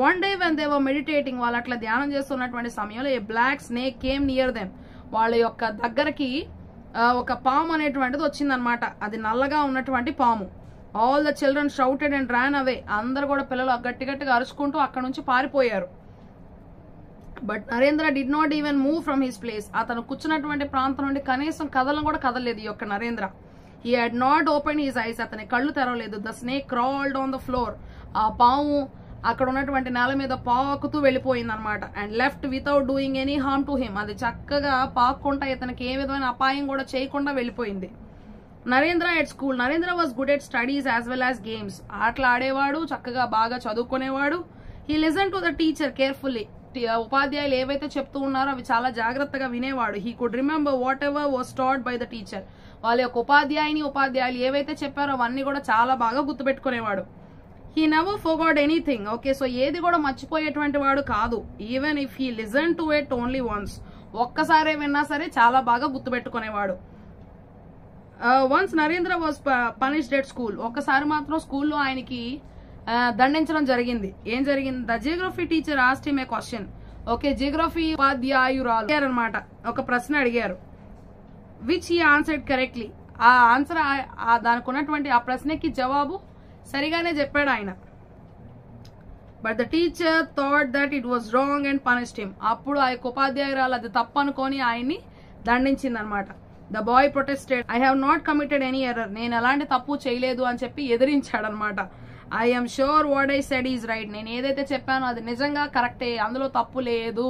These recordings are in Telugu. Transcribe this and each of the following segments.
One day when they were meditating, వాళ్ళు అట్లా ధ్యానం చేస్తున్నటువంటి సమయంలో a black snake came near them. వాళ్ళ యొక్క దగ్గరకి ఒక పాము అనేటువంటిది వచ్చిందనమాట. అది నల్లగా ఉన్నటువంటి పాము. All the children shouted and ran away. అందరూ కూడా పిల్లలు గట్టిగా అరుచుకుంటూ అక్కడ నుంచి పారిపోయారు. But Narendra did not even move from his place. అతను కూర్చున్నటువంటి ప్రాంతం నుండి కనీసం కదలను కూడా కదలలేదు ఈ యొక్క Narendra. He had not open his eyes. అతని కళ్ళు తెరవలేదు. The snake crawled on the floor. ఆ పాము అక్కడ ఉన్నటువంటి నేల మీద పాకుతూ వెళ్ళిపోయింది అనమాట. And left without doing any harm to him. అది చక్కగా పాక్కుంటా ఇతనికి ఏ విధమైన అపాయం కూడా చేయకుండా వెళ్ళిపోయింది. Narendra at school. Narendra was good at studies as well as games. ఆటలు ఆడేవాడు, చక్కగా బాగా చదువుకునేవాడు. He listen to the teacher carefully. ఉపాధ్యాయులు ఏవైతే చెప్తూ ఉన్నారో అవి చాలా జాగ్రత్తగా వినేవాడు. He could remember whatever was taught by the teacher. వాళ్ళ యొక్క ఉపాధ్యాయులు ఏవైతే చెప్పారో అవన్నీ కూడా చాలా బాగా గుర్తుపెట్టుకునేవాడు. He never forgot anything. Okay, so ఏది కూడా మర్చిపోయేటువంటి వాడు కాదు. Even if he listen to it only once. ఒక్కసారే విన్నా సరే చాలా బాగా గుర్తుపెట్టుకునేవాడు. Once Narendra was punished at school. ఒక్కసారి మాత్రం స్కూల్లో ఆయనకి దండించడం జరిగింది. ఏం జరిగింది? The geography teacher asked him a question. Okay, geography ఉపాధ్యాయురాలు అనమాట ఒక ప్రశ్న అడిగారు. Which he answered correctly. ఆ ఆన్సర్ దానికి ఉన్నటువంటి ఆ ప్రశ్నకి జవాబు సరిగానే చెప్పాడు ఆయన. But the teacher thought that it was wrong and punished him. అప్పుడు ఆ యొక్క ఉపాధ్యాయురాలు అది తప్పు అనుకొని ఆయన్ని దండించింది అనమాట. The boy protested. I have not committed any error. నేను ఎలాంటి తప్పు చేయలేదు అని చెప్పి ఎదిరించాడు అనమాట. I M sure what I said is right. నేను ఏదైతే చెప్పానో అది నిజంగా కరెక్టే, అందులో తప్పు లేదు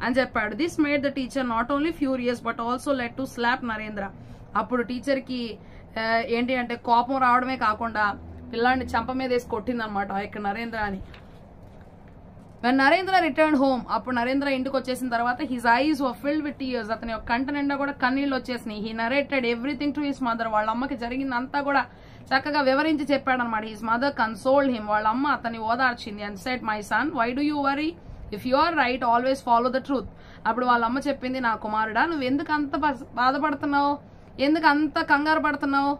అని చెప్పాడు. This made the teacher not only furious but also led to slap Narendra. అప్పుడు టీచర్ కి ఏంటి అంటే కోపం రావడమే కాకుండా పిల్లాడిని చంప మీద వేసి కొట్టిందనమాట ఆ యొక్క నరేంద్ర అని. When Narendra return home. అప్పుడు నరేంద్ర ఇంటికి వచ్చేసిన తర్వాత his eyes were filled with tears. అతని యొక్క కంట నిండా కూడా కన్నీళ్ళు వచ్చేసినాయి. He narrated everything to his mother. వాళ్ళ అమ్మకి జరిగిందంతా కూడా చక్కగా వివరించి చెప్పాడనమాట. His mother consoled him. వాళ్ళ అమ్మ అతన్ని ఓదార్చింది. And said, my son, why do you worry? If you are right always follow the truth. అప్పుడు వాళ్ళ అమ్మ చెప్పింది, నా కుమారుడా, నువ్వు ఎందుకు అంత బాధపడుతున్నావు, ఎందుకు అంత కంగారు పడుతున్నావు?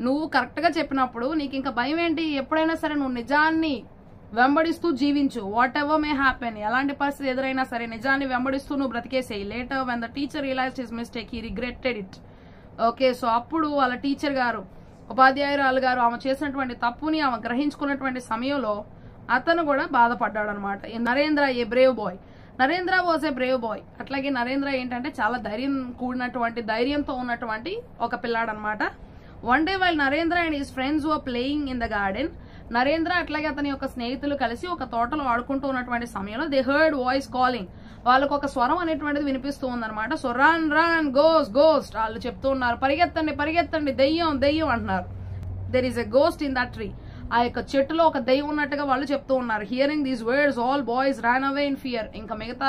నువ్వు కరెక్ట్ గా చెప్పినప్పుడు నీకు ఇంకా భయం ఏంటి? ఎప్పుడైనా సరే నువ్వు నిజాన్ని వెంబడిస్తూ జీవించు. Whatever may happen. ఎలాంటి పరిస్థితి ఎదురైనా సరే నిజాన్ని వెంబడిస్తూ నువ్వు బ్రతికేసేయి. Later when the teacher realised his mistake he regretted it. Okay, so అప్పుడు వాళ్ళ టీచర్ గారు, ఉపాధ్యాయురాలు గారు ఆమె చేసినటువంటి తప్పుని ఆమె గ్రహించుకున్నటువంటి సమయంలో అతను కూడా బాధపడ్డాడు అనమాట. Narendra a brave boy. Narendra was a brave boy. అట్లాగే నరేంద్ర ఏంటంటే చాలా ధైర్యంతో ఉన్నటువంటి ఒక పిల్లాడు అనమాట. One day while Narendra and his friends were playing in the garden. Narendra అట్లాగే అతని యొక్క స్నేహితులు కలిసి ఒక తోటలో ఆడుకుంటూ ఉన్నటువంటి సమయంలో దే హర్డ్ వాయిస్ కాలింగ్. వాళ్ళకు ఒక స్వరం అనేటువంటిది వినిపిస్తూ ఉందన్నమాట. So run run ghost ghost వాళ్ళు చెప్తూ ఉన్నారు. పరిగెత్తండి పరిగెత్తండి, దెయ్యం దెయ్యం అంటున్నారు. There is a ghost in that tree. ఆ యొక్క చెట్టులో ఒక దెయ్యం ఉన్నట్టుగా వాళ్ళు చెప్తూ ఉన్నారు. Hearing these words all boys ran away in fear. ఇంకా మిగతా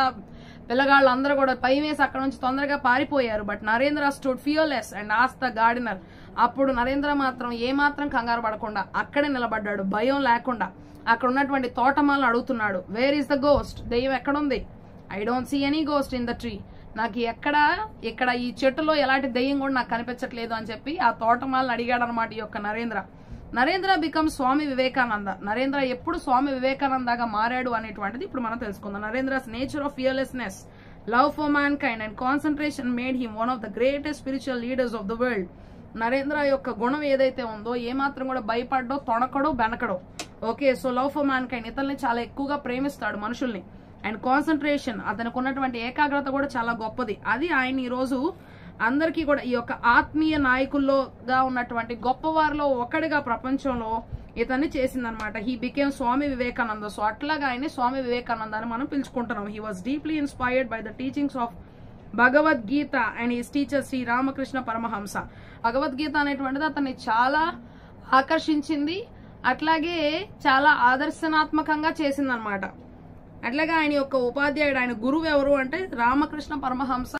పిల్లగాళ్ళు అందరూ కూడా భయం వేసి అక్కడ నుంచి తొందరగా పారిపోయారు. But Narendra stood fearless and asked the gardener. అప్పుడు నరేంద్ర మాత్రం ఏమాత్రం కంగారు పడకుండా అక్కడే నిలబడ్డాడు, భయం లేకుండా. అక్కడ ఉన్నటువంటి తోటమాలను అడుగుతున్నాడు, వేర్ ఈస్ ద గోస్ట్? దెయ్యం ఎక్కడుంది? I don't see any ghost in the tree. నాకు ఇక్కడ ఈ చెట్టులో ఎలాంటి దెయ్యం కూడా నాకు కనిపించట్లేదు అని చెప్పి ఆ తోటమాలను అడిగాడు అనమాట ఈ యొక్క నరేంద్ర. నరేంద్ర బికమ్ స్వామి వివేకానంద. నరేంద్ర ఎప్పుడు స్వామి వివేకానందగా మారాడు అనేటువంటిది ఇప్పుడు మనం తెలుసుకుందాం. Narendra's nature of fearlessness, love for mankind and concentration made him one of the greatest spiritual leaders of the world. Narendra యొక్క గుణం ఏదైతే ఉందో, ఏమాత్రం కూడా భయపడ్డో తొణకడో బెనకడో. Okay, so love for mankind, ఇతరుల్ని చాలా ఎక్కువగా ప్రేమిస్తాడు మనుషుల్ని. అండ్ కాన్సన్ట్రేషన్, అతనికి ఉన్నటువంటి ఏకాగ్రత కూడా చాలా గొప్పది. అది ఆయన ఈ రోజు అందరికీ కూడా ఈ యొక్క ఆత్మీయ నాయకుల్లోగా ఉన్నటువంటి గొప్పవారిలో ఒకటిగా ప్రపంచంలో ఇతన్ని చేసిందనమాట. He became Swami Vivekananda. So అట్లాగా ఆయన స్వామి వివేకానంద అని మనం పిలుచుకుంటున్నాం. He was deeply inspired by the teachings of Bhagavad Gita and his teacher Shri Ramakrishna Paramahamsa. Bhagavad Gita అనేటువంటిది అతన్ని చాలా ఆకర్షించింది, అట్లాగే చాలా ఆదర్శనాత్మకంగా చేసిందనమాట. అట్లాగే ఆయన యొక్క ఉపాధ్యాయుడు, ఆయన గురువు ఎవరు అంటే రామకృష్ణ పరమహంస.